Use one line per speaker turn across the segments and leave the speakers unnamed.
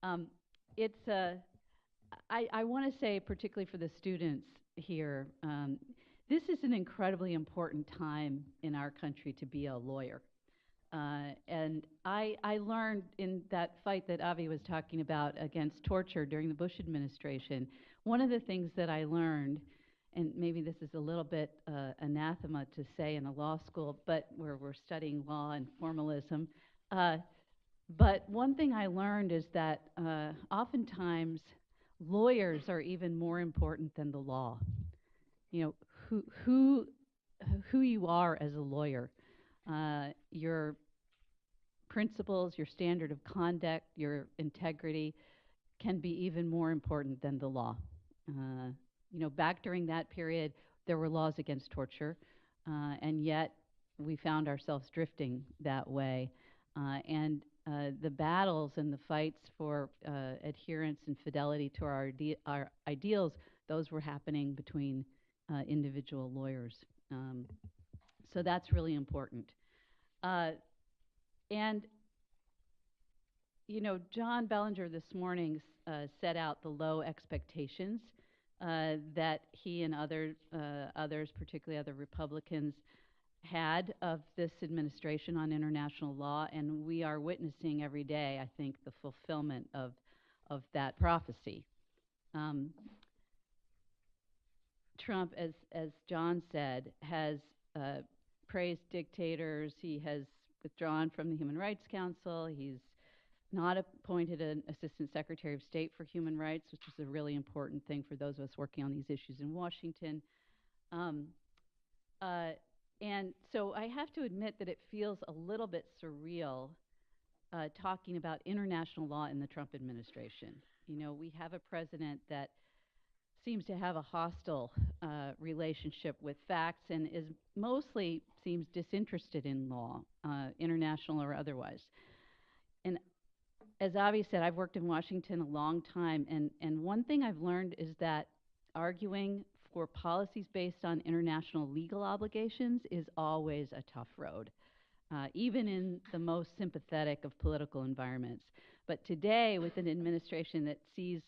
Um, it's I want to say, particularly for the students here, this is an incredibly important time in our country to be a lawyer. And I learned in that fight that Avi was talking about against torture during the Bush administration, one of the things that I learned, and maybe this is a little bit anathema to say in a law school, but where we're studying law and formalism, uh, but one thing I learned is that oftentimes lawyers are even more important than the law. You know, who who who you are as a lawyer, your principles, your standard of conduct, your integrity can be even more important than the law. Uh, back during that period, there were laws against torture, and yet we found ourselves drifting that way. And the battles and the fights for adherence and fidelity to our ideals, those were happening between individual lawyers. Um, so that's really important. Uh, and John Bellinger this morning set out the low expectations that he and others, particularly other Republicans, had of this administration on international law, and we are witnessing every day, I think, the fulfillment of that prophecy. Um, Trump, as John said, has praised dictators. He has withdrawn from the Human Rights Council. He's not appointed an Assistant Secretary of State for Human Rights, which is a really important thing for those of us working on these issues in Washington. Um, uh, and so I have to admit that it feels a little bit surreal talking about international law in the Trump administration. We have a president that seems to have a hostile relationship with facts and is mostly seems disinterested in law, international or otherwise. And as Avi said, I've worked in Washington a long time, and one thing I've learned is that arguing for policies based on international legal obligations is always a tough road, even in the most sympathetic of political environments. But today, with an administration that sees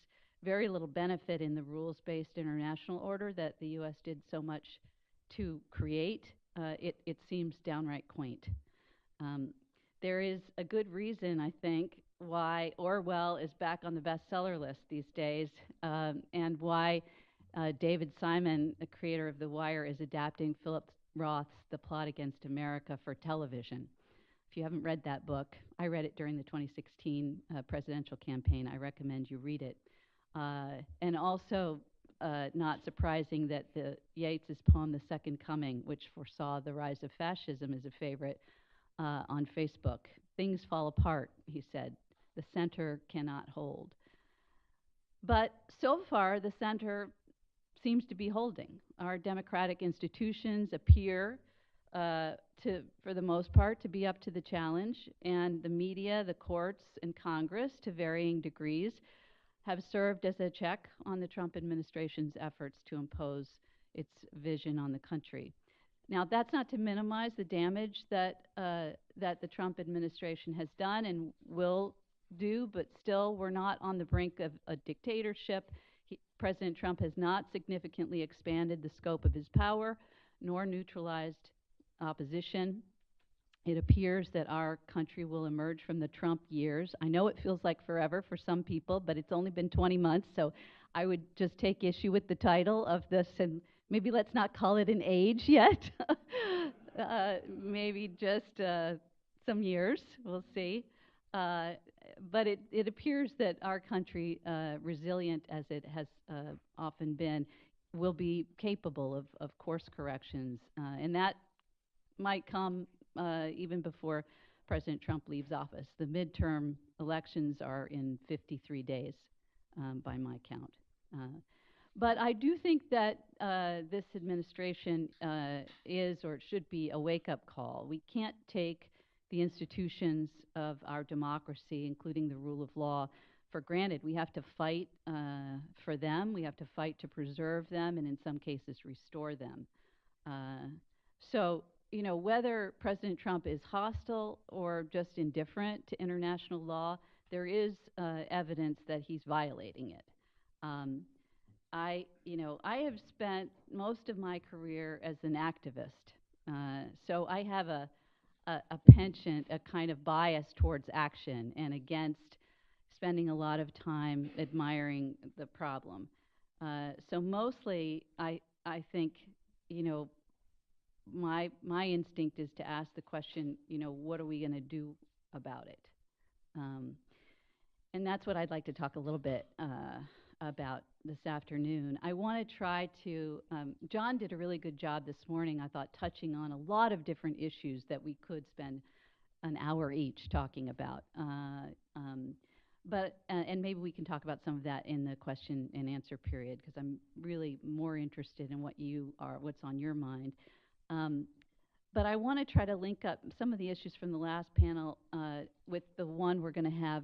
very little benefit in the rules-based international order that the U.S. did so much to create, it seems downright quaint. Um, there is a good reason, I think, why Orwell is back on the bestseller list these days, and why David Simon, the creator of The Wire, is adapting Philip Roth's The Plot Against America for television. If you haven't read that book, I read it during the 2016 presidential campaign. I recommend you read it. And also, not surprising that Yeats's poem, The Second Coming, which foresaw the rise of fascism, is a favorite on Facebook. Things fall apart, he said. The center cannot hold. But so far, the center seems to be holding. Our democratic institutions appear for the most part, to be up to the challenge, and the media, the courts, and Congress, to varying degrees, have served as a check on the Trump administration's efforts to impose its vision on the country. Now, that's not to minimize the damage that the Trump administration has done and will do, but still, we're not on the brink of a dictatorship. President Trump has not significantly expanded the scope of his power, nor neutralized opposition. It appears that our country will emerge from the Trump years. I know it feels like forever for some people, but it's only been 20 months, so I would just take issue with the title of this, and maybe let's not call it an age yet. Maybe just some years, we'll see. But it appears that our country, resilient as it has often been, will be capable of course corrections, and that might come even before President Trump leaves office. The midterm elections are in 53 days by my count. But I do think that this administration is or should be a wake-up call. We can't take the institutions of our democracy, including the rule of law, for granted. We have to fight for them. We have to fight to preserve them and in some cases restore them. So whether President Trump is hostile or just indifferent to international law, there is evidence that he's violating it. Um, I have spent most of my career as an activist, so I have a penchant, a kind of bias towards action and against spending a lot of time admiring the problem. So mostly, I think, you know, my instinct is to ask the question, what are we going to do about it? Um, and that's what I'd like to talk a little bit about this afternoon. I want to try to, John did a really good job this morning, I thought, touching on a lot of different issues that we could spend an hour each talking about. And maybe we can talk about some of that in the question and answer period, because I'm really more interested in what's on your mind. Um, but I want to try to link up some of the issues from the last panel with the one we're going to have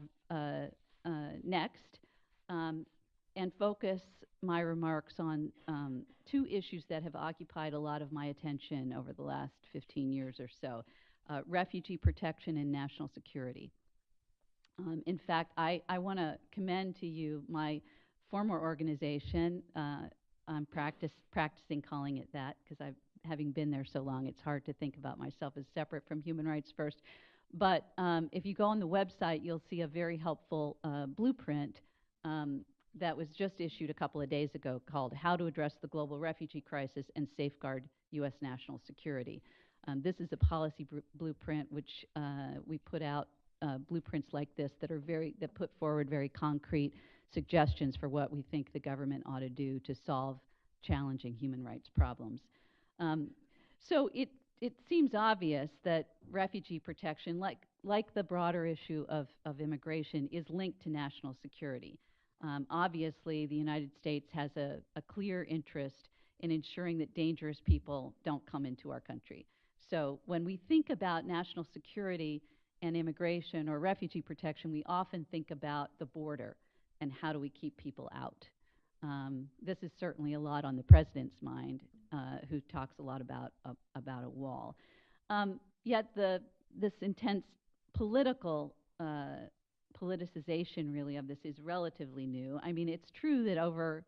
next, and focus my remarks on two issues that have occupied a lot of my attention over the last 15 years or so, refugee protection and national security. In fact, I want to commend to you my former organization. I'm practicing calling it that because having been there so long, it's hard to think about myself as separate from Human Rights First. But if you go on the website, you'll see a very helpful blueprint that was just issued a couple of days ago called How to Address the Global Refugee Crisis and Safeguard U.S. National Security. This is a policy blueprint which we put out blueprints like this that put forward very concrete suggestions for what we think the government ought to do to solve challenging human rights problems. So it seems obvious that refugee protection, like the broader issue of immigration, is linked to national security. Obviously, the United States has a clear interest in ensuring that dangerous people don't come into our country. So when we think about national security and immigration or refugee protection, we often think about the border and how do we keep people out. This is certainly a lot on the president's mind, who talks a lot about a wall. Yet this intense political politicization, really, of this is relatively new. I mean, it's true that over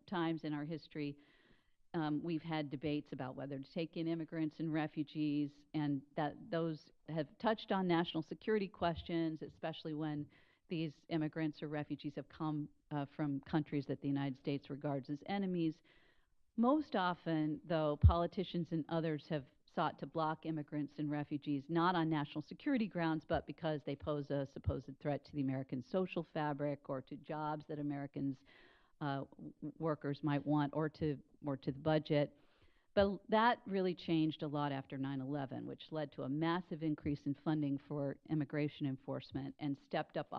times in our history, we've had debates about whether to take in immigrants and refugees, and that those have touched on national security questions, especially when these immigrants or refugees have come from countries that the United States regards as enemies. Most often, though, politicians and others have sought to block immigrants and refugees not on national security grounds, but because they pose a supposed threat to the American social fabric or to jobs that Americans workers might want, or to the budget. But that really changed a lot after 9/11, which led to a massive increase in funding for immigration enforcement and stepped up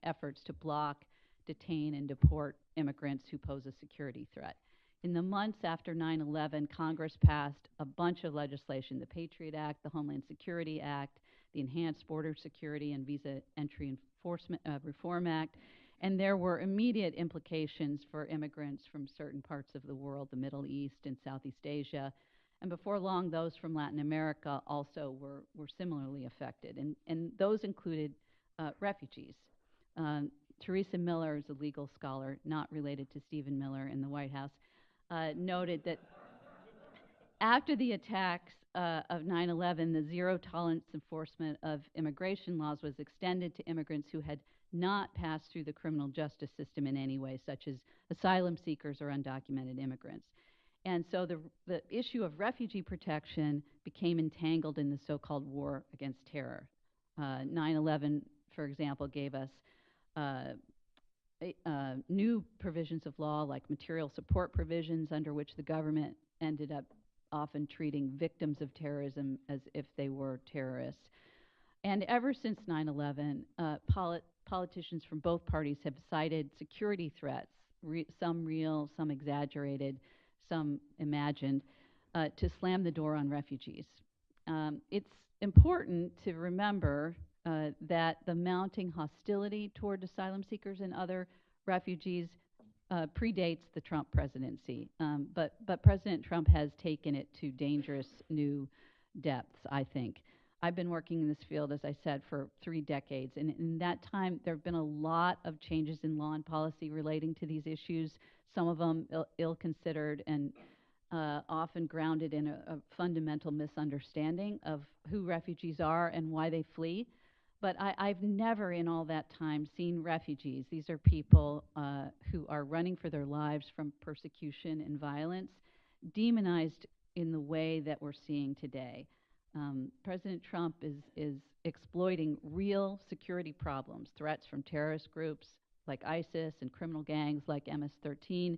efforts to block, detain, and deport immigrants who pose a security threat. In the months after 9/11, Congress passed a bunch of legislation: the Patriot Act, the Homeland Security Act, the Enhanced Border Security and Visa Entry Enforcement Reform Act. And there were immediate implications for immigrants from certain parts of the world, the Middle East and Southeast Asia. And before long, those from Latin America also were similarly affected. And those included refugees. Teresa Miller is a legal scholar, not related to Stephen Miller in the White House, noted that after the attacks of 9/11, the zero-tolerance enforcement of immigration laws was extended to immigrants who had not passed through the criminal justice system in any way, such as asylum seekers or undocumented immigrants. And so the issue of refugee protection became entangled in the so-called war against terror. 9/11, for example, gave us new provisions of law, like material support provisions, under which the government ended up often treating victims of terrorism as if they were terrorists. And ever since 9/11, politicians from both parties have cited security threats, some real, some exaggerated, some imagined, to slam the door on refugees. It's important to remember that the mounting hostility toward asylum seekers and other refugees predates the Trump presidency. But President Trump has taken it to dangerous new depths, I think. I've been working in this field, as I said, for 3 decades, and in that time, there have been a lot of changes in law and policy relating to these issues, some of them ill-considered and often grounded in a fundamental misunderstanding of who refugees are and why they flee. But I've never in all that time seen refugees. These are people who are running for their lives from persecution and violence, demonized in the way that we're seeing today. President Trump is exploiting real security problems, threats from terrorist groups like ISIS and criminal gangs like MS-13,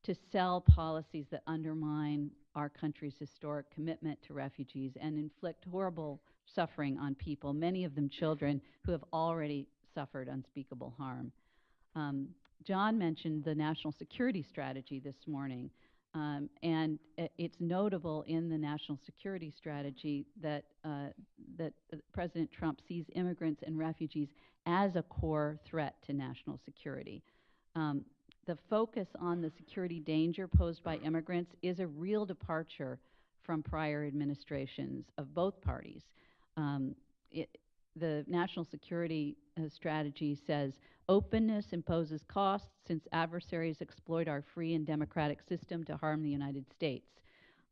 to sell policies that undermine our country's historic commitment to refugees and inflict horrible suffering on people, many of them children who have already suffered unspeakable harm. John mentioned the national security strategy this morning, and it's notable in the national security strategy that President Trump sees immigrants and refugees as a core threat to national security. The focus on the security danger posed by immigrants is a real departure from prior administrations of both parties. The national security strategy says openness imposes costs since adversaries exploit our free and democratic system to harm the United States.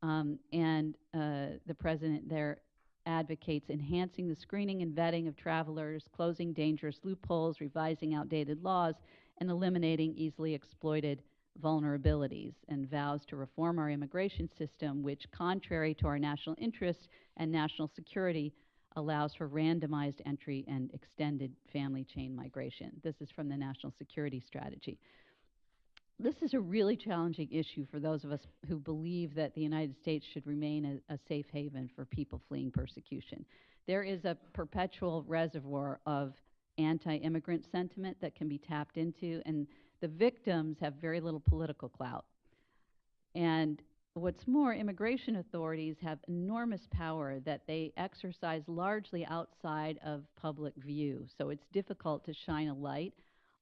The president there advocates enhancing the screening and vetting of travelers, closing dangerous loopholes, revising outdated laws, and eliminating easily exploited vulnerabilities, and vows to reform our immigration system, which, contrary to our national interests and national security, allows for randomized entry and extended family chain migration. This is from the National Security Strategy. This is a really challenging issue for those of us who believe that the United States should remain a safe haven for people fleeing persecution. There is a perpetual reservoir of anti-immigrant sentiment that can be tapped into, and the victims have very little political clout. And what's more, immigration authorities have enormous power that they exercise largely outside of public view, so it's difficult to shine a light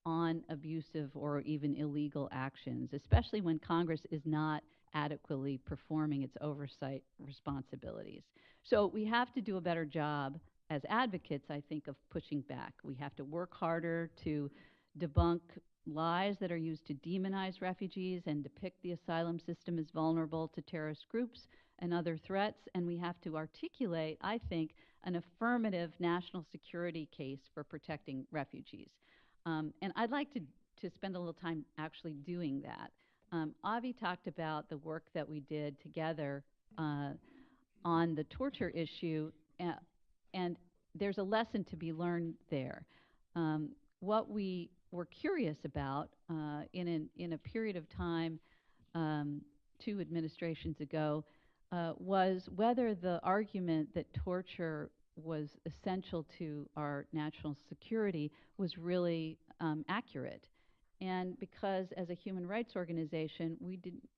on abusive or even illegal actions, especially when Congress is not adequately performing its oversight responsibilities. So we have to do a better job as advocates, I think, of pushing back. We have to work harder to debunk lies that are used to demonize refugees and depict the asylum system as vulnerable to terrorist groups and other threats. And we have to articulate, I think, an affirmative national security case for protecting refugees. And I'd like to spend a little time actually doing that. Avi talked about the work that we did together on the torture issue, and there's a lesson to be learned there. What we were curious about in a period of time 2 administrations ago was whether the argument that torture was essential to our national security was really accurate. And because as a human rights organization,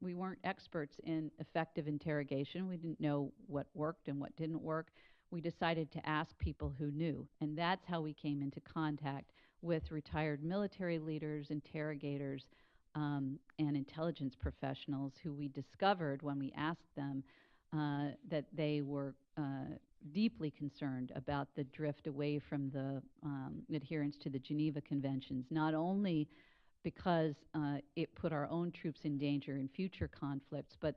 we weren't experts in effective interrogation. We didn't know what worked and what didn't work. We decided to ask people who knew, and that's how we came into contact with retired military leaders, interrogators, and intelligence professionals who we discovered when we asked them that they were deeply concerned about the drift away from the adherence to the Geneva Conventions, not only because it put our own troops in danger in future conflicts, but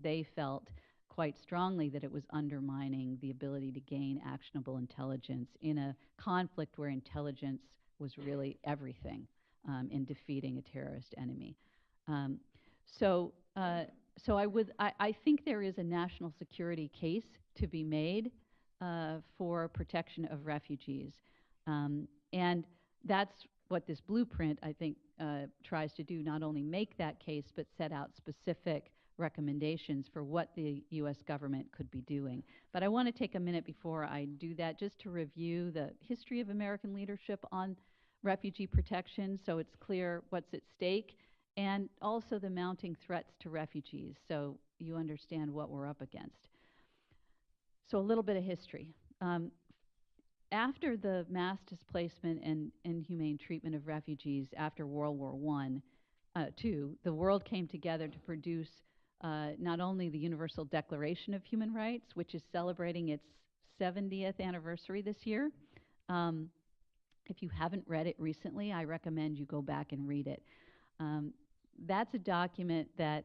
they felt quite strongly that it was undermining the ability to gain actionable intelligence in a conflict where intelligence was really everything in defeating a terrorist enemy. So I think there is a national security case to be made for protection of refugees. And that's what this blueprint, I think, tries to do, not only make that case, but set out specific recommendations for what the U.S. government could be doing. But I want to take a minute before I do that just to review the history of American leadership on refugee protection so it's clear what's at stake, and also the mounting threats to refugees so you understand what we're up against. So a little bit of history. After the mass displacement and inhumane treatment of refugees after World War II, the world came together to produce not only the Universal Declaration of Human Rights, which is celebrating its 70th anniversary this year. If you haven't read it recently, I recommend you go back and read it. That's a document that,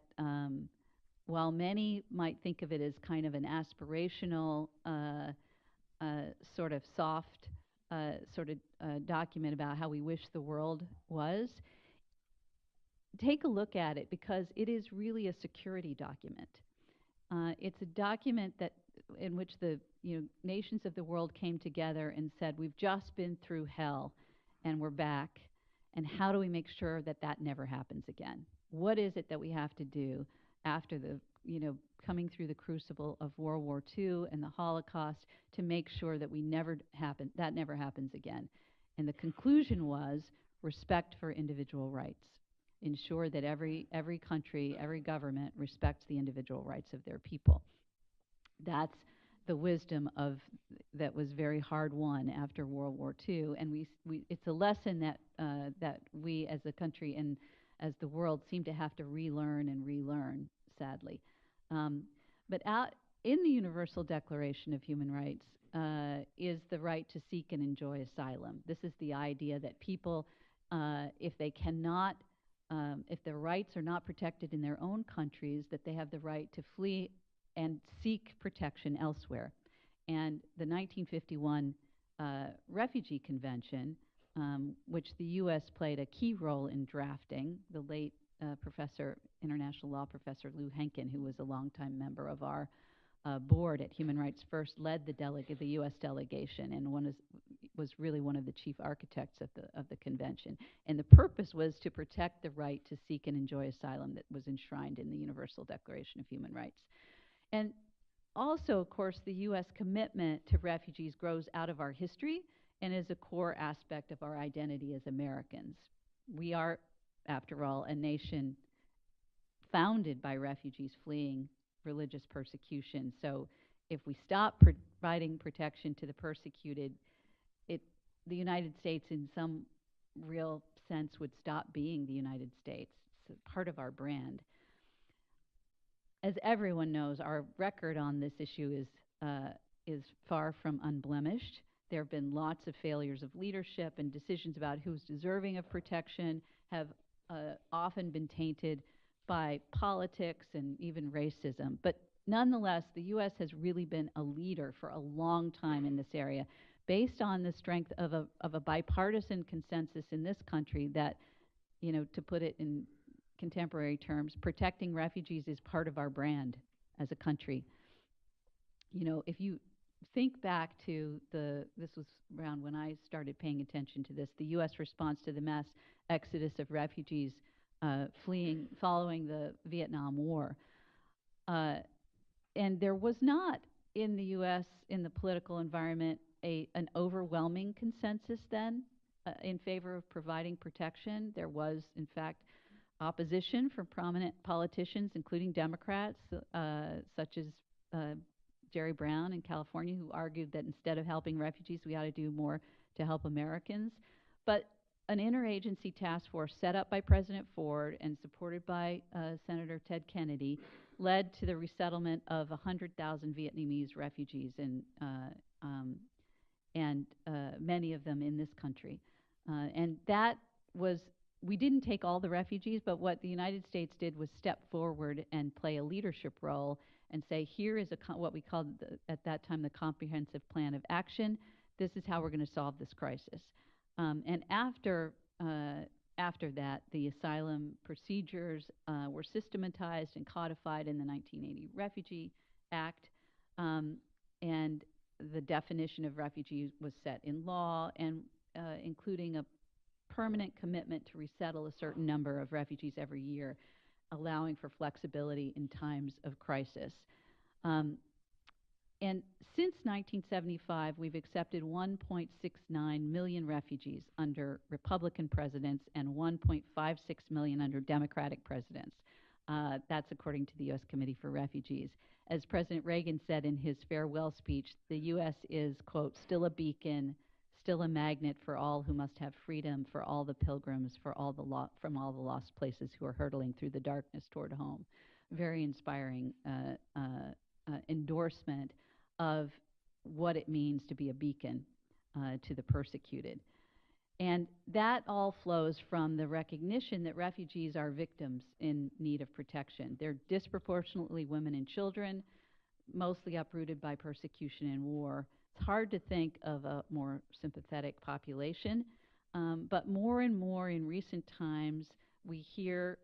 while many might think of it as kind of an aspirational, sort of soft document about how we wish the world was, take a look at it because it is really a security document. It's a document that in which the nations of the world came together and said, we've just been through hell and we're back, and how do we make sure that that never happens again? What is it that we have to do after the coming through the crucible of World War II and the Holocaust to make sure that that never happens again? And the conclusion was respect for individual rights. Ensure that every country, every government respects the individual rights of their people. That's the wisdom that was very hard won after World War II, and it's a lesson that we as a country and as the world seem to have to relearn, sadly. But out in the Universal Declaration of Human Rights is the right to seek and enjoy asylum. This is the idea that people, if their rights are not protected in their own countries, that they have the right to flee and seek protection elsewhere. And the 1951 Refugee Convention, which the U.S. played a key role in drafting, the late international law professor Lou Henkin, who was a longtime member of our board at Human Rights First, led the U.S. delegation and was really one of the chief architects of the convention. And the purpose was to protect the right to seek and enjoy asylum that was enshrined in the Universal Declaration of Human Rights. And also, of course, the U.S. commitment to refugees grows out of our history and is a core aspect of our identity as Americans. We are, after all, a nation founded by refugees fleeing religious persecution. So if we stop providing protection to the persecuted, the United States in some real sense would stop being the United States. It's a part of our brand. As everyone knows, our record on this issue is far from unblemished. There have been lots of failures of leadership, and decisions about who's deserving of protection have often been tainted by politics and even racism. But nonetheless, the U.S. has really been a leader for a long time in this area, based on the strength of a bipartisan consensus in this country that, to put it in contemporary terms, protecting refugees is part of our brand as a country. If you think back to this was around when I started paying attention to this, the U.S. response to the mass exodus of refugees fleeing following the Vietnam War. And there was not in the U.S., in the political environment, an overwhelming consensus then in favor of providing protection. There was, in fact, opposition from prominent politicians, including Democrats, such as Jerry Brown in California, who argued that instead of helping refugees, we ought to do more to help Americans. But an interagency task force set up by President Ford and supported by Senator Ted Kennedy led to the resettlement of 100,000 Vietnamese refugees, and many of them in this country. And that was, we didn't take all the refugees, but what the United States did was step forward and play a leadership role and say, here is what we called at that time the Comprehensive Plan of Action. This is how we're going to solve this crisis. And after that, the asylum procedures were systematized and codified in the 1980 Refugee Act, and the definition of refugee was set in law, and including a permanent commitment to resettle a certain number of refugees every year, allowing for flexibility in times of crisis. And since 1975, we've accepted 1.69 million refugees under Republican presidents and 1.56 million under Democratic presidents. That's according to the U.S. Committee for Refugees. As President Reagan said in his farewell speech, the U.S. is, quote, still a beacon, still a magnet for all who must have freedom, for all the pilgrims, from all the lost places who are hurtling through the darkness toward home. Very inspiring endorsement of what it means to be a beacon to the persecuted. And that all flows from the recognition that refugees are victims in need of protection. They're disproportionately women and children, mostly uprooted by persecution and war. It's hard to think of a more sympathetic population, but more and more in recent times, we hear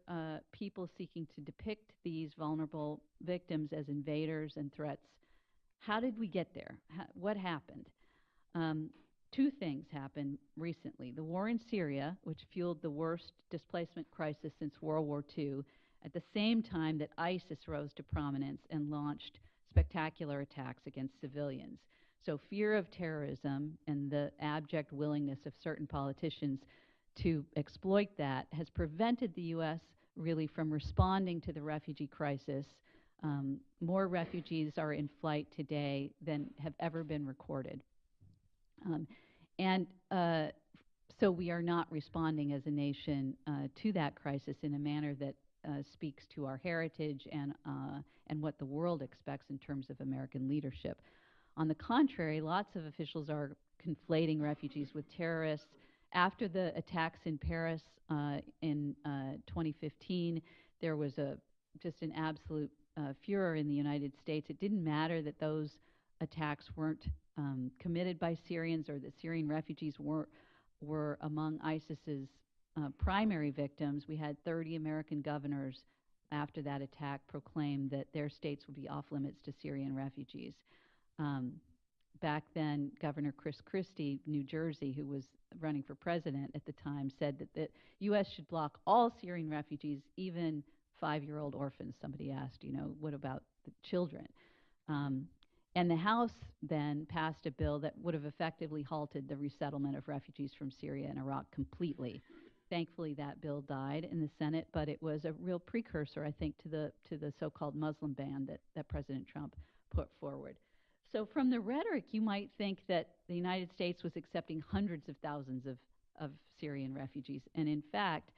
people seeking to depict these vulnerable victims as invaders and threats. How did we get there? What happened? Two things happened recently. The war in Syria, which fueled the worst displacement crisis since World War II, at the same time that ISIS rose to prominence and launched spectacular attacks against civilians. So fear of terrorism and the abject willingness of certain politicians to exploit that has prevented the U.S. really from responding to the refugee crisis. More refugees are in flight today than have ever been recorded. So we are not responding as a nation to that crisis in a manner that speaks to our heritage and what the world expects in terms of American leadership. On the contrary, lots of officials are conflating refugees with terrorists. After the attacks in Paris in 2015, there was just an absolute furor in the United States. It didn't matter that those attacks weren't committed by Syrians or that Syrian refugees were among ISIS's primary victims. We had 30 American governors after that attack proclaim that their states would be off limits to Syrian refugees. Back then, Governor Chris Christie, New Jersey, who was running for president at the time, said that the U.S. should block all Syrian refugees, even 5-year-old orphans. Somebody asked, what about the children? And the House then passed a bill that would have effectively halted the resettlement of refugees from Syria and Iraq completely. Thankfully, that bill died in the Senate, but it was a real precursor, I think, to the so-called Muslim ban that President Trump put forward. So from the rhetoric, you might think that the United States was accepting hundreds of thousands of Syrian refugees. And in fact,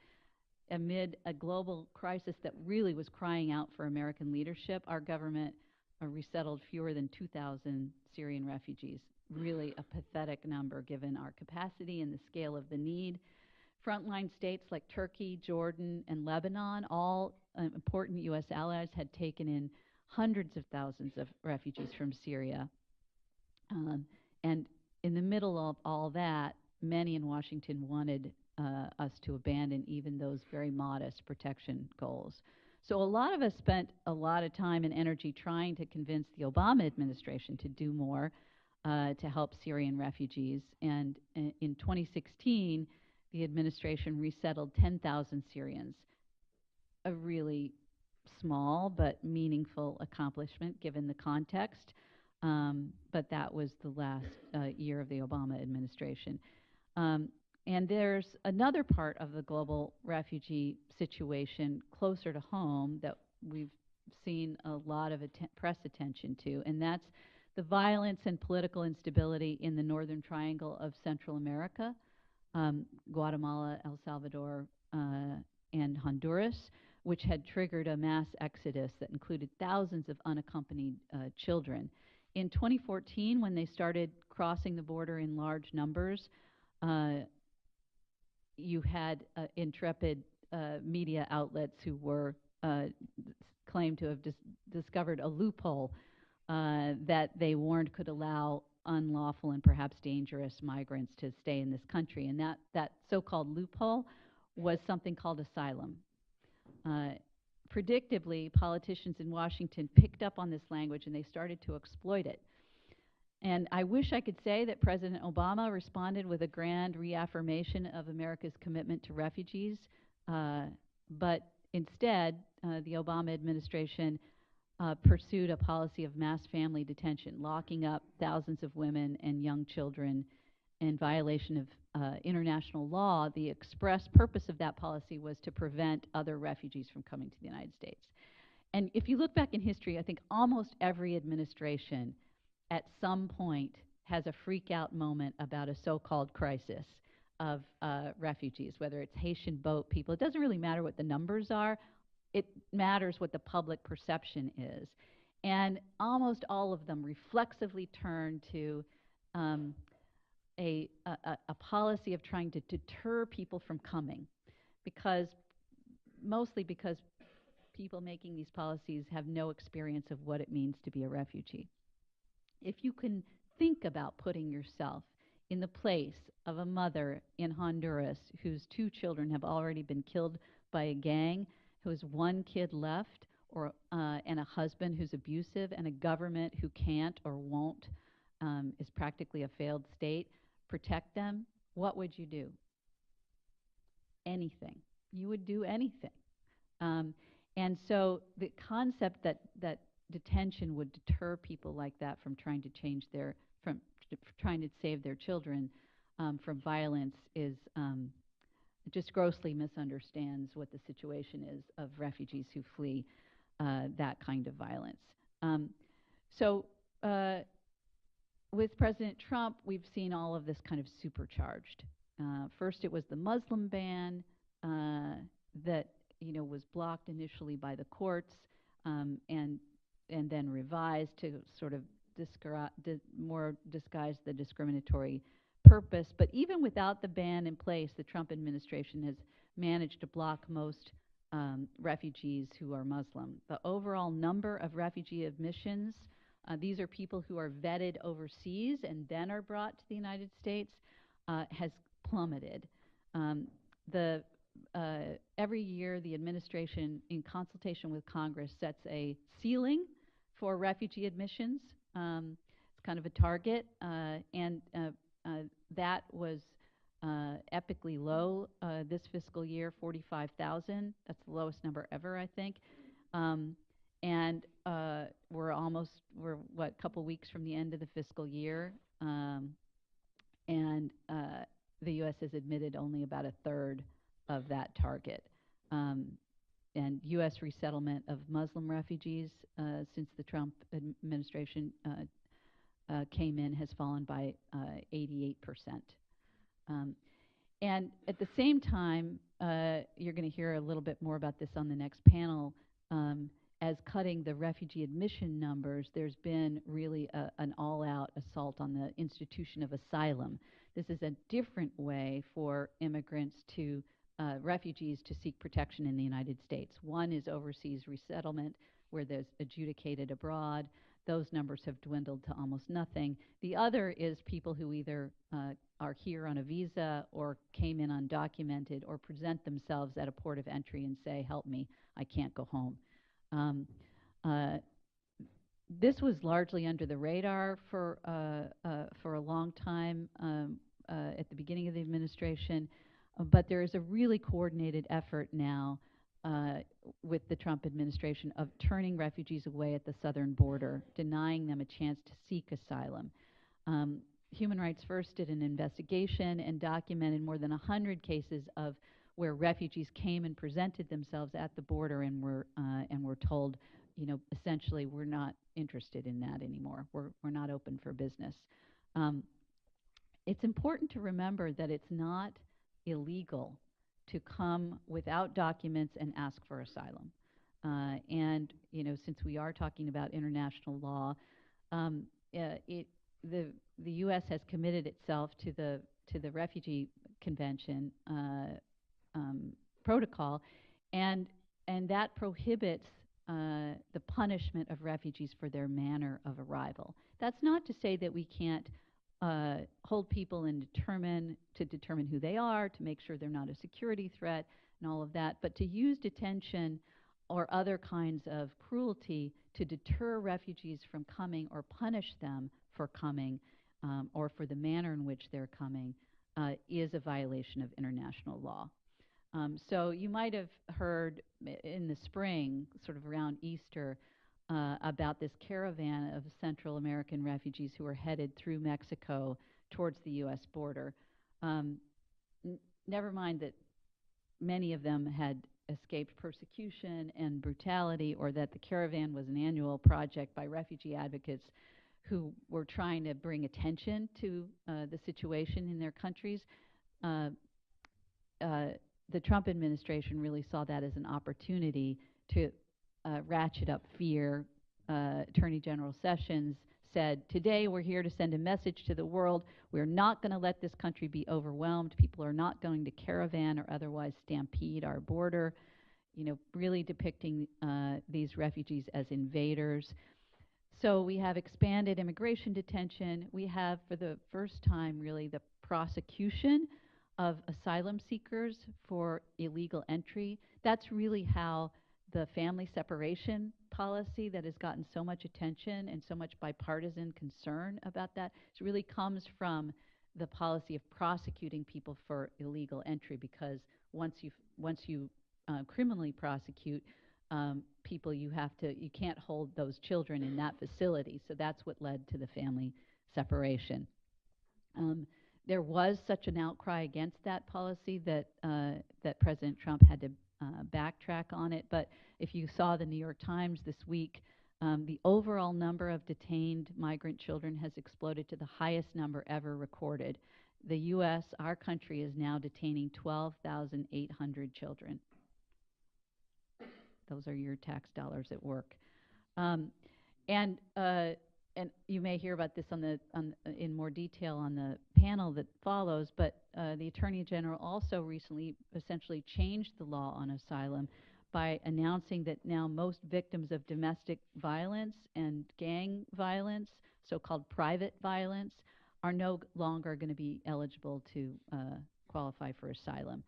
amid a global crisis that really was crying out for American leadership, our government resettled fewer than 2,000 Syrian refugees. Really a pathetic number given our capacity and the scale of the need. Frontline states like Turkey, Jordan, and Lebanon, all important U.S. allies, had taken in hundreds of thousands of refugees from Syria. And in the middle of all that, many in Washington wanted us to abandon even those very modest protection goals. So a lot of us spent a lot of time and energy trying to convince the Obama administration to do more to help Syrian refugees. And in 2016, the administration resettled 10,000 Syrians, a really small but meaningful accomplishment given the context. But that was the last year of the Obama administration. And there's another part of the global refugee situation closer to home that we've seen a lot of press attention to, and that's the violence and political instability in the northern triangle of Central America, Guatemala, El Salvador, and Honduras, which had triggered a mass exodus that included thousands of unaccompanied children. In 2014, when they started crossing the border in large numbers, you had intrepid media outlets who were claimed to have discovered a loophole that they warned could allow unlawful and perhaps dangerous migrants to stay in this country. And that so-called loophole was something called asylum. Predictably, politicians in Washington picked up on this language and they started to exploit it. And I wish I could say that President Obama responded with a grand reaffirmation of America's commitment to refugees, but instead, the Obama administration pursued a policy of mass family detention, locking up thousands of women and young children in violation of international law. The express purpose of that policy was to prevent other refugees from coming to the United States. And if you look back in history, I think almost every administration at some point has a freak-out moment about a so-called crisis of refugees, whether it's Haitian boat people. It doesn't really matter what the numbers are. It matters what the public perception is. And almost all of them reflexively turn to um, a policy of trying to deter people from coming, because mostly because people making these policies have no experience of what it means to be a refugee. If you can think about putting yourself in the place of a mother in Honduras whose two children have already been killed by a gang, who has one kid left, and a husband who's abusive, and a government who can't or won't, is practically a failed state, protect them, what would you do? Anything. You would do anything. Um, and so the concept that detention would deter people like that from trying to change from trying to save their children from violence is just grossly misunderstands what the situation is of refugees who flee that kind of violence. Um, so with President Trump, we've seen all of this kind of supercharged. First, it was the Muslim ban that was blocked initially by the courts, and then revised to sort of more disguise the discriminatory purpose. But even without the ban in place, the Trump administration has managed to block most refugees who are Muslim. The overall number of refugee admissions, these are people who are vetted overseas and then are brought to the United States, has plummeted. The every year, the administration, in consultation with Congress, sets a ceiling for refugee admissions. It's kind of a target, and that was epically low this fiscal year, 45,000. That's the lowest number ever, I think. And we're what, a couple weeks from the end of the fiscal year, and the U.S. has admitted only about a third of that target. And U.S. resettlement of Muslim refugees since the Trump administration came in has fallen by 88%. And at the same time, you're going to hear a little bit more about this on the next panel. As cutting the refugee admission numbers, there's been really an all-out assault on the institution of asylum. This is a different way for immigrants refugees to seek protection in the United States. One is overseas resettlement, where there's adjudicated abroad. Those numbers have dwindled to almost nothing. The other is people who either are here on a visa or came in undocumented or present themselves at a port of entry and say, help me, I can't go home. This was largely under the radar for a long time at the beginning of the administration, but there is a really coordinated effort now with the Trump administration of turning refugees away at the southern border, denying them a chance to seek asylum. Human Rights First did an investigation and documented more than 100 cases of where refugees came and presented themselves at the border and were told, essentially, we're not interested in that anymore. We're not open for business. It's important to remember that it's not illegal to come without documents and ask for asylum. And since we are talking about international law, the U.S. has committed itself to the Refugee Convention protocol, and that prohibits the punishment of refugees for their manner of arrival. That's not to say that we can't hold people and determine who they are, to make sure they're not a security threat and all of that, but to use detention or other kinds of cruelty to deter refugees from coming or punish them for coming or for the manner in which they're coming is a violation of international law. So you might have heard in the spring, sort of around Easter, about this caravan of Central American refugees who were headed through Mexico towards the U.S. border. Never mind that many of them had escaped persecution and brutality, or that the caravan was an annual project by refugee advocates who were trying to bring attention to the situation in their countries. The Trump administration really saw that as an opportunity to ratchet up fear, Attorney General Sessions said, today we're here to send a message to the world. We're not going to let this country be overwhelmed. People are not going to caravan or otherwise stampede our border, really depicting these refugees as invaders. So we have expanded immigration detention. We have, for the first time, really the prosecution of asylum seekers for illegal entry. That's really how the family separation policy that has gotten so much attention and so much bipartisan concern about that, it really comes from the policy of prosecuting people for illegal entry, because once you criminally prosecute people, you can't hold those children in that facility. So that's what led to the family separation. There was such an outcry against that policy that that President Trump had to backtrack on it. But if you saw the New York Times this week, the overall number of detained migrant children has exploded to the highest number ever recorded. The U.S., our country, is now detaining 12,800 children. Those are your tax dollars at work. And you may hear about this in more detail on the panel that follows, but the Attorney General also recently essentially changed the law on asylum by announcing that now most victims of domestic violence and gang violence, so-called private violence, are no longer going to be eligible to qualify for asylum.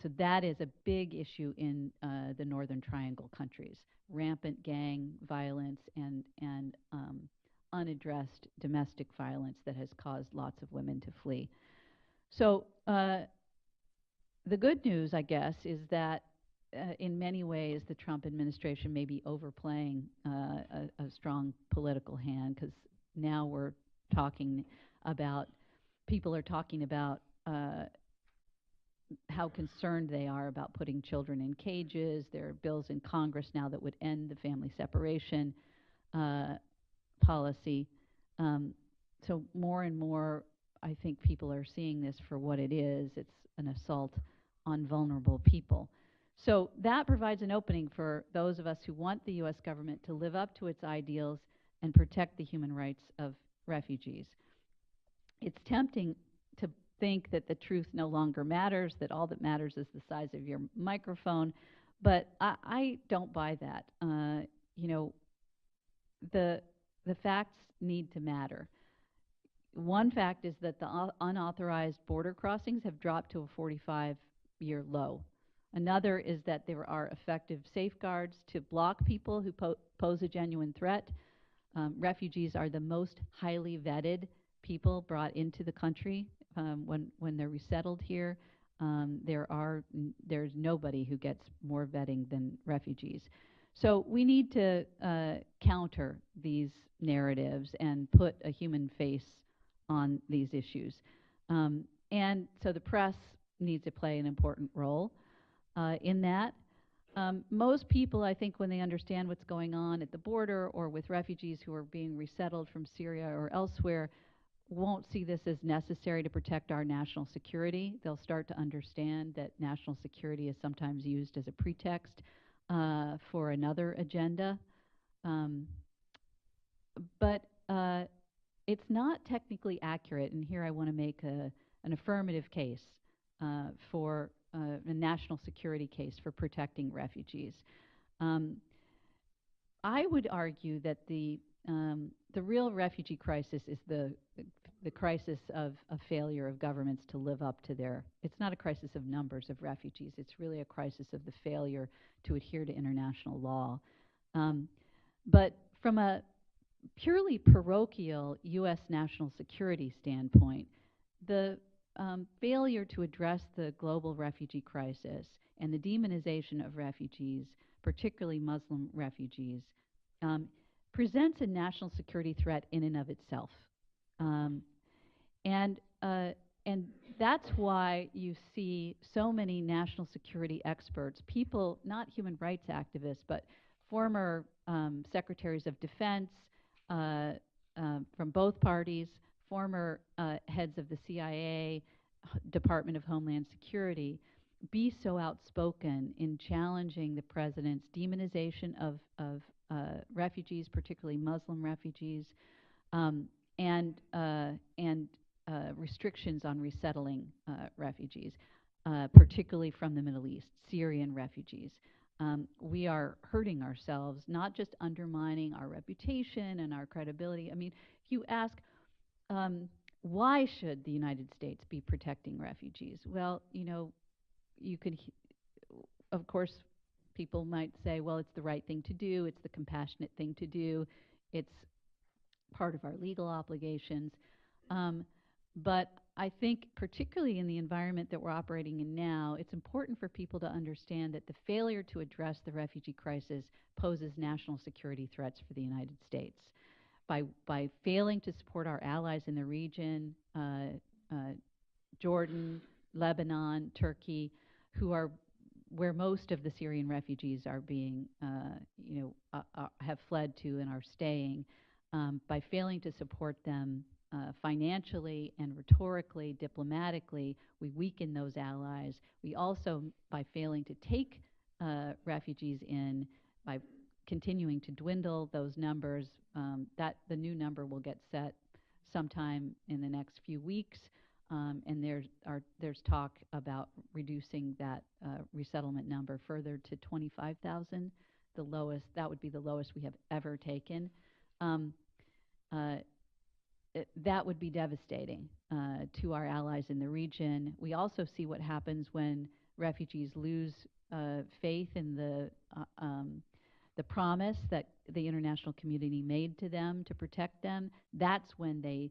So that is a big issue in the Northern Triangle countries: rampant gang violence and unaddressed domestic violence that has caused lots of women to flee. So the good news, I guess, is that in many ways the Trump administration may be overplaying a strong political hand, because now we're talking about, people are talking about how concerned they are about putting children in cages. There are bills in Congress now that would end the family separation policy. So more and more, I think people are seeing this for what it is. It's an assault on vulnerable people. So that provides an opening for those of us who want the U.S. government to live up to its ideals and protect the human rights of refugees. It's tempting to think that the truth no longer matters, that all that matters is the size of your microphone, but I don't buy that. The facts need to matter. One fact is that the unauthorized border crossings have dropped to a 45-year low. Another is that there are effective safeguards to block people who pose a genuine threat. Refugees are the most highly vetted people brought into the country when they're resettled here. There's nobody who gets more vetting than refugees. So we need to counter these narratives and put a human face on these issues. And so the press needs to play an important role in that. Most people, I think, when they understand what's going on at the border or with refugees who are being resettled from Syria or elsewhere, won't see this as necessary to protect our national security. They'll start to understand that national security is sometimes used as a pretext for another agenda. But it's not technically accurate, and here I want to make an affirmative case for a national security case for protecting refugees. I would argue that the real refugee crisis is the crisis of a failure of governments to live up to their, it's not a crisis of numbers of refugees, it's really a crisis of the failure to adhere to international law. But from a purely parochial U.S. national security standpoint, the failure to address the global refugee crisis and the demonization of refugees, particularly Muslim refugees, presents a national security threat in and of itself. And that's why you see so many national security experts, people, not human rights activists, but former secretaries of defense from both parties, former heads of the CIA, Department of Homeland Security, be so outspoken in challenging the president's demonization of refugees, particularly Muslim refugees, um, and restrictions on resettling refugees, particularly from the Middle East, Syrian refugees. We are hurting ourselves, not just undermining our reputation and our credibility. I mean, if you ask, um, why should the United States be protecting refugees? Well, you know, you could, of course, people might say, well, it's the right thing to do, it's the compassionate thing to do, it's part of our legal obligations. Um, but I think, particularly in the environment that we're operating in now, it's important for people to understand that the failure to address the refugee crisis poses national security threats for the United States. By failing to support our allies in the region, uh, Jordan, Lebanon, Turkey, who are where most of the Syrian refugees are being, have fled to and are staying, by failing to support them financially and rhetorically, diplomatically, we weaken those allies. We also, by failing to take refugees in, by continuing to dwindle those numbers, that the new number will get set sometime in the next few weeks. And there's talk about reducing that resettlement number further to 25,000, the lowest. That would be the lowest we have ever taken. Um, uh, that would be devastating to our allies in the region. We also see what happens when refugees lose faith in the promise that the international community made to them to protect them. That's when they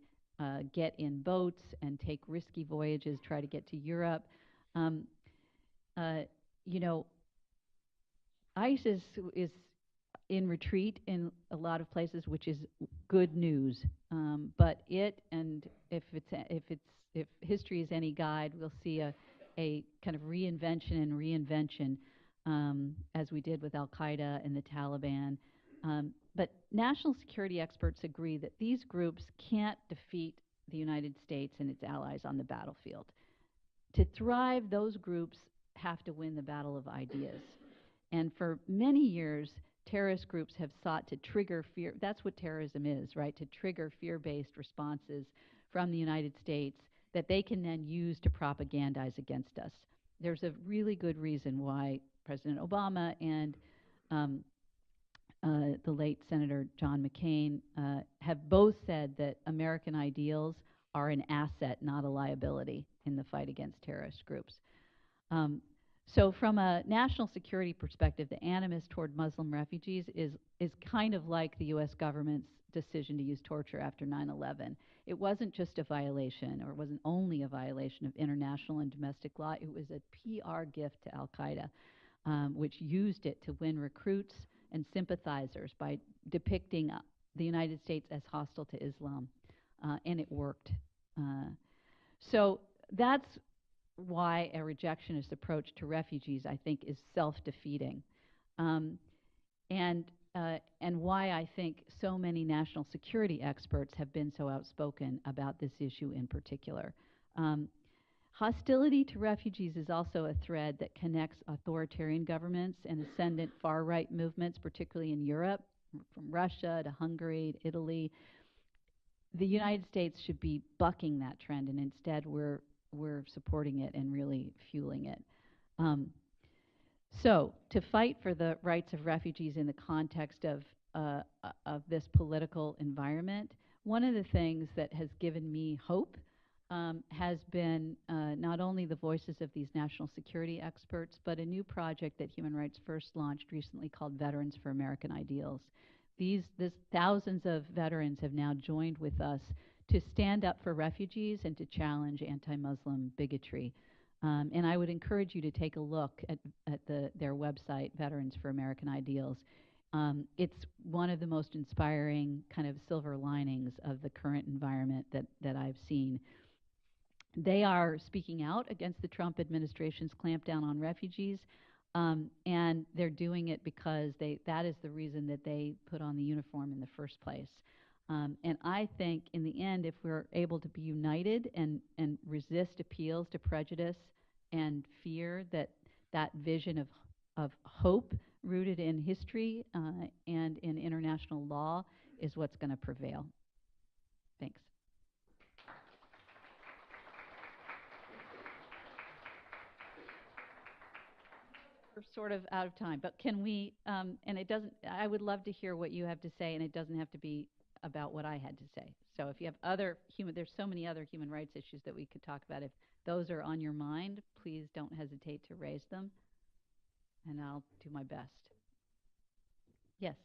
get in boats and take risky voyages, try to get to Europe. Um, uh, you know, ISIS is in retreat in a lot of places, which is good news. But it, and if history is any guide, we'll see a kind of reinvention and reinvention, as we did with Al Qaeda and the Taliban. But national security experts agree that these groups can't defeat the United States and its allies on the battlefield. To thrive, those groups have to win the battle of ideas. And for many years, terrorist groups have sought to trigger fear. That's what terrorism is, right? To trigger fear-based responses from the United States that they can then use to propagandize against us. There's a really good reason why President Obama and um, the late Senator John McCain have both said that American ideals are an asset, not a liability, in the fight against terrorist groups. Um, so from a national security perspective, the animus toward Muslim refugees is kind of like the U.S. government's decision to use torture after 9/11. It wasn't just a violation, or it wasn't only a violation of international and domestic law. It was a PR gift to Al Qaeda, which used it to win recruits and sympathizers by depicting the United States as hostile to Islam, and it worked. So that's why a rejectionist approach to refugees, I think, is self-defeating, um, and and why I think so many national security experts have been so outspoken about this issue in particular. Hostility to refugees is also a thread that connects authoritarian governments and ascendant far-right movements, particularly in Europe, from Russia to Hungary to Italy. The United States should be bucking that trend, and instead we're supporting it and really fueling it. Um, so, to fight for the rights of refugees in the context of this political environment, one of the things that has given me hope has been not only the voices of these national security experts, but a new project that Human Rights First launched recently called Veterans for American Ideals. Thousands of veterans have now joined with us to stand up for refugees and to challenge anti-Muslim bigotry. And I would encourage you to take a look at their website, Veterans for American Ideals. It's one of the most inspiring kind of silver linings of the current environment that I've seen. They are speaking out against the Trump administration's clampdown on refugees, and they're doing it because that is the reason that they put on the uniform in the first place. And I think in the end, if we're able to be united and resist appeals to prejudice and fear that that vision of hope rooted in history and in international law is what's going to prevail. Thanks. We're sort of out of time, but can we, and it doesn't, I would love to hear what you have to say, and it doesn't have to be about what I had to say. So if you have other there's so many other human rights issues that we could talk about. If those are on your mind, please don't hesitate to raise them, and I'll do my best. Yes.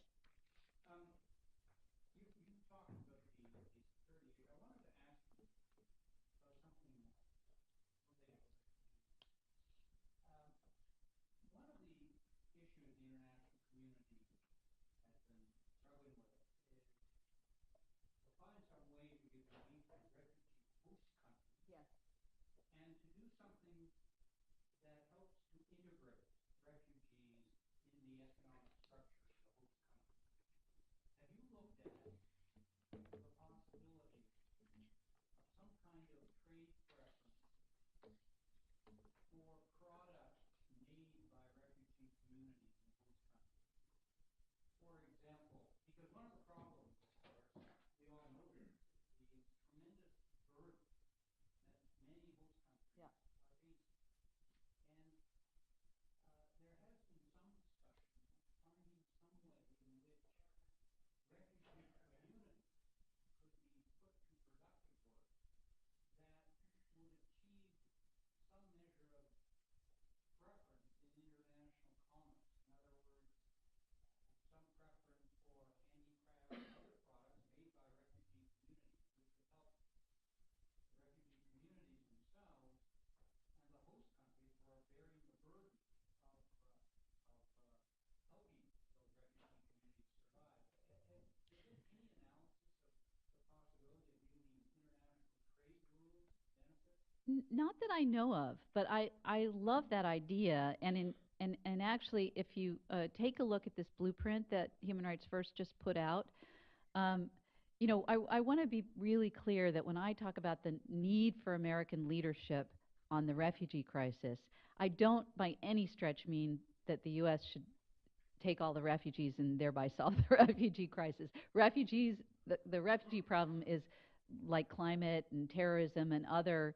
Not that I know of, but I love that idea. And actually, if you take a look at this blueprint that Human Rights First just put out, um, I want to be really clear that when I talk about the need for American leadership on the refugee crisis, I don't by any stretch mean that the U.S. should take all the refugees and thereby solve the refugee crisis. The refugee problem is like climate and terrorism and other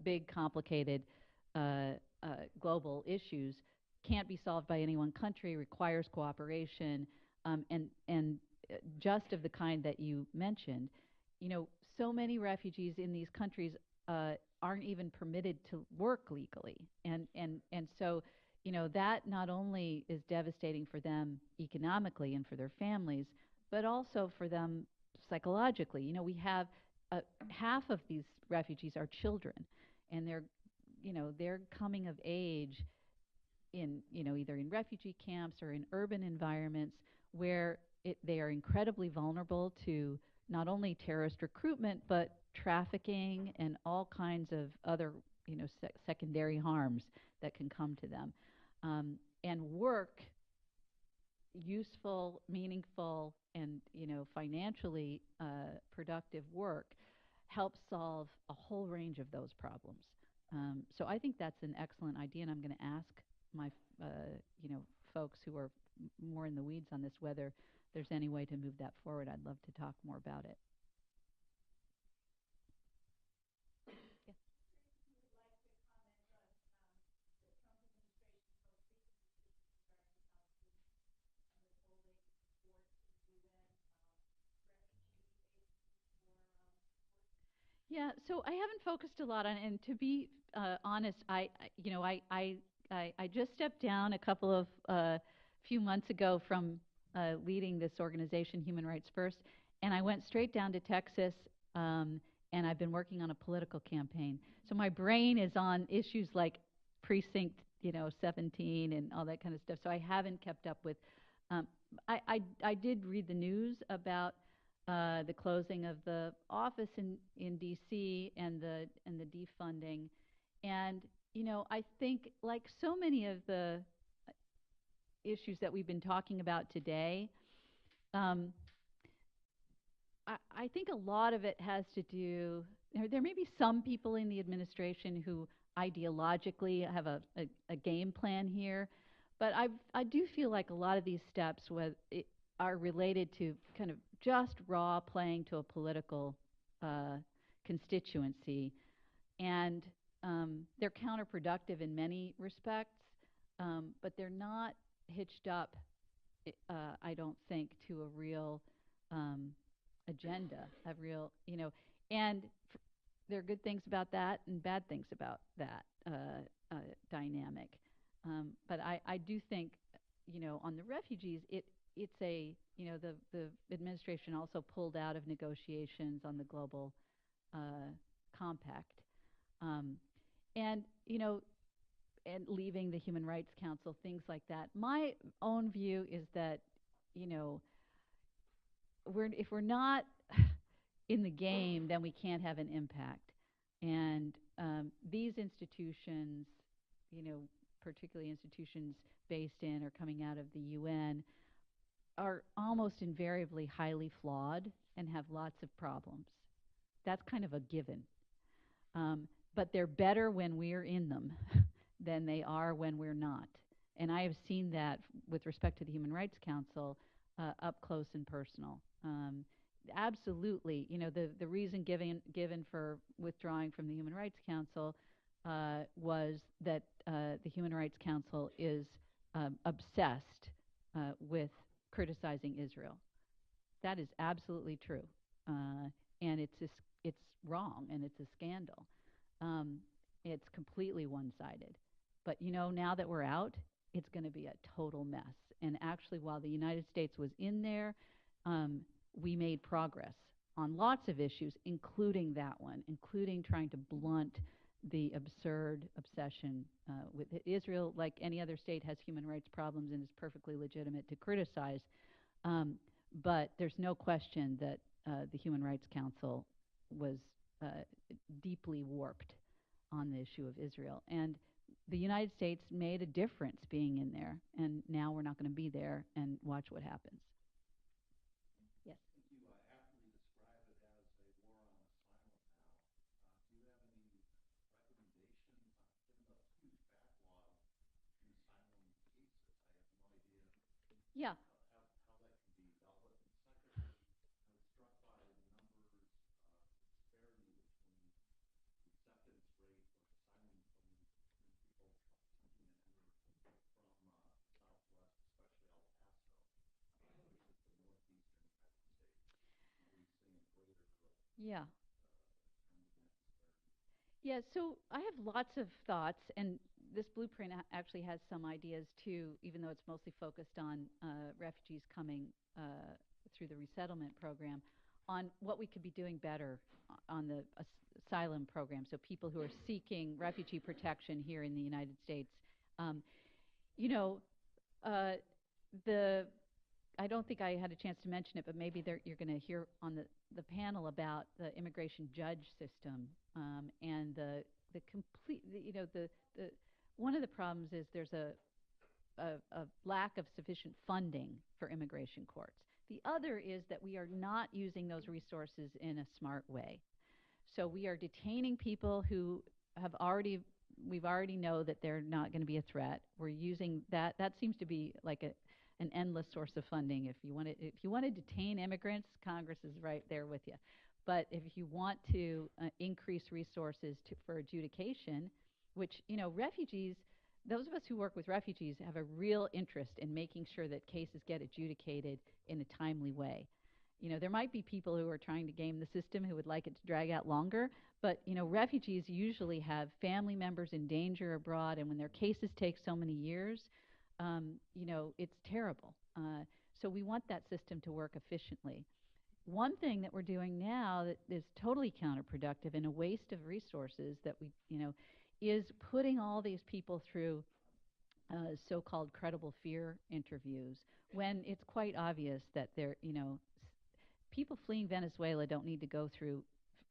big, complicated uh, global issues, can't be solved by any one country, requires cooperation, and just of the kind that you mentioned. So many refugees in these countries aren't even permitted to work legally, and so that not only is devastating for them economically and for their families, but also for them psychologically. We have half of these refugees are children, and they're coming of age in either in refugee camps or in urban environments where they are incredibly vulnerable to not only terrorist recruitment but trafficking and all kinds of other secondary harms that can come to them. And work, useful, meaningful, and financially productive work helps solve a whole range of those problems. So I think that's an excellent idea, and I'm going to ask my folks who are more in the weeds on this whether there's any way to move that forward. I'd love to talk more about it. Yeah, so I haven't focused a lot on it, and to be honest, I just stepped down a couple of few months ago from leading this organization, Human Rights First, and I went straight down to Texas, and I've been working on a political campaign. So my brain is on issues like precinct, 17 and all that kind of stuff. So I haven't kept up with. Um, I did read the news about the closing of the office in D.C. and the defunding, and I think like so many of the issues that we've been talking about today, um, I think a lot of it has to do. There may be some people in the administration who ideologically have a game plan here, but I do feel like a lot of these steps are related to kind of just raw playing to a political uh, constituency, and they're counterproductive in many respects, but they're not hitched up, I don't think, to a real um, agenda, a real, and there are good things about that and bad things about that dynamic. But I do think, on the refugees, it's the administration also pulled out of negotiations on the global uh, compact, um, and and leaving the Human Rights Council, things like that. My own view is that, you know, if we're not in the game, then we can't have an impact. And these institutions, you know, particularly institutions based in or coming out of the UN, are almost invariably highly flawed and have lots of problems. That's kind of a given. But they're better when we're in them than they are when we're not. And I have seen that with respect to the Human Rights Council up close and personal. Absolutely, the reason given for withdrawing from the Human Rights Council was that the Human Rights Council is obsessed with criticizing Israel. That is absolutely true, and it's wrong and it's a scandal. Um, it's completely one-sided. But now that we're out, it's going to be a total mess. And actually, while the United States was in there, um, we made progress on lots of issues, including that one, including trying to blunt the absurd obsession with Israel. Like any other state, has human rights problems and is perfectly legitimate to criticize. Um, but there's no question that the Human Rights Council was uh, deeply warped on the issue of Israel. And the United States made a difference being in there, and now we're not going to be there, and watch what happens. Yes. Yeah. Yeah. Yeah, so I have lots of thoughts, and this blueprint actually has some ideas too, even though it's mostly focused on refugees coming through the resettlement program, on what we could be doing better on the asylum program. So people who are seeking refugee protection here in the United States. Um, you know, uh, the I don't think I had a chance to mention it, but maybe you're going to hear on the panel about the immigration judge system, and the complete, the one of the problems is there's a lack of sufficient funding for immigration courts. The other is that we are not using those resources in a smart way. So we are detaining people who we've already know that they're not going to be a threat. We're using that. That seems to be like an endless source of funding. If you want to detain immigrants, Congress is right there with you. But if you want to increase resources for adjudication, which, refugees, those of us who work with refugees have a real interest in making sure that cases get adjudicated in a timely way. There might be people who are trying to game the system who would like it to drag out longer, but, refugees usually have family members in danger abroad, and when their cases take so many years, it's terrible. So we want that system to work efficiently. One thing that we're doing now that is totally counterproductive and a waste of resources that is putting all these people through so-called credible fear interviews when it's quite obvious that people fleeing Venezuela don't need to go through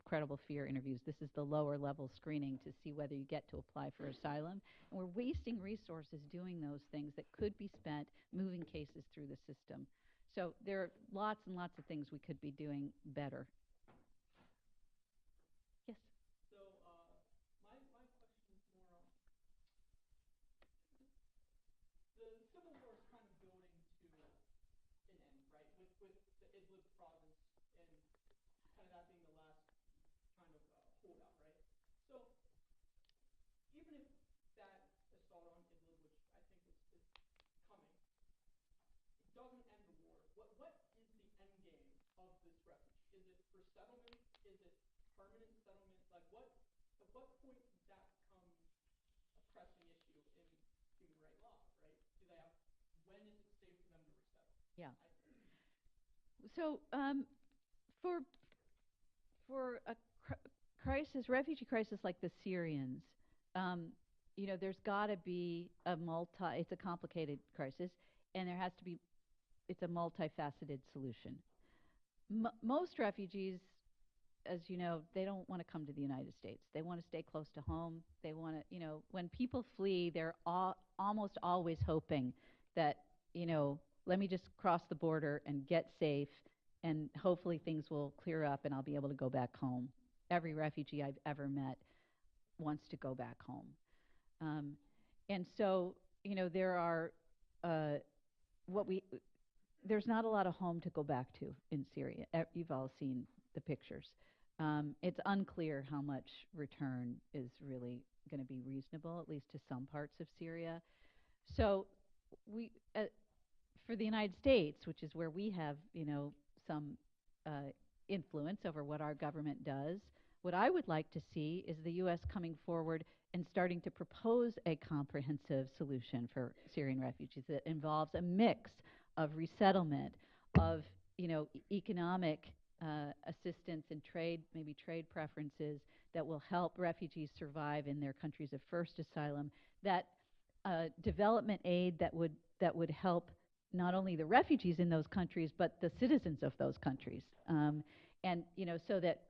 credible fear interviews. This is the lower level screening to see whether you get to apply for asylum. And we're wasting resources doing those things that could be spent moving cases through the system. So there are lots and lots of things we could be doing better. Yes.
with the Idlib province and kind of that being the last kind of holdout, right? So even if that assault on Idlib, which I think is coming, it doesn't end the war. What is the end game of this refugee? Is it for settlement? Is it permanent settlement? Like at what point does that become a pressing issue in human rights law, right? Do they have, when is it safe for them to resettle?
Yeah. So for a crisis, refugee crisis like the Syrians, um, there's got to be it's a complicated crisis, and there has to be, it's a multifaceted solution. Most refugees, as you know, they don't want to come to the United States. They want to stay close to home. They want to, when people flee, they're almost always hoping that, let me just cross the border and get safe, and hopefully things will clear up and I'll be able to go back home. Every refugee I've ever met wants to go back home. Um, and so, there are uh, what we there's not a lot of home to go back to in Syria. You've all seen the pictures. It's unclear how much return is really going to be reasonable, at least to some parts of Syria. So, we, for the United States, which is where we have, some influence over what our government does, what I would like to see is the U.S. coming forward and starting to propose a comprehensive solution for Syrian refugees that involves a mix of resettlement, of economic assistance and trade, maybe trade preferences that will help refugees survive in their countries of first asylum. That development aid that would help not only the refugees in those countries but the citizens of those countries, and so that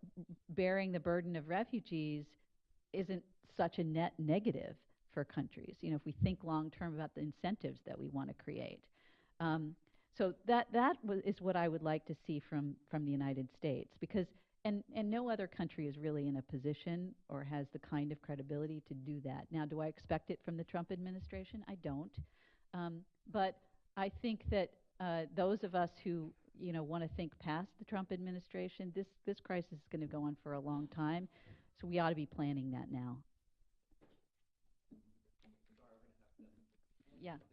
bearing the burden of refugees isn't such a net negative for countries. If we think long term about the incentives that we want to create. So is what I would like to see from the United States, because and no other country is really in a position or has the kind of credibility to do that. Now, do I expect it from the Trump administration? I don't. But I think that those of us who want to think past the Trump administration, this crisis is going to go on for a long time, so we ought to be planning that now.
Sorry, we're going to have to
Yeah.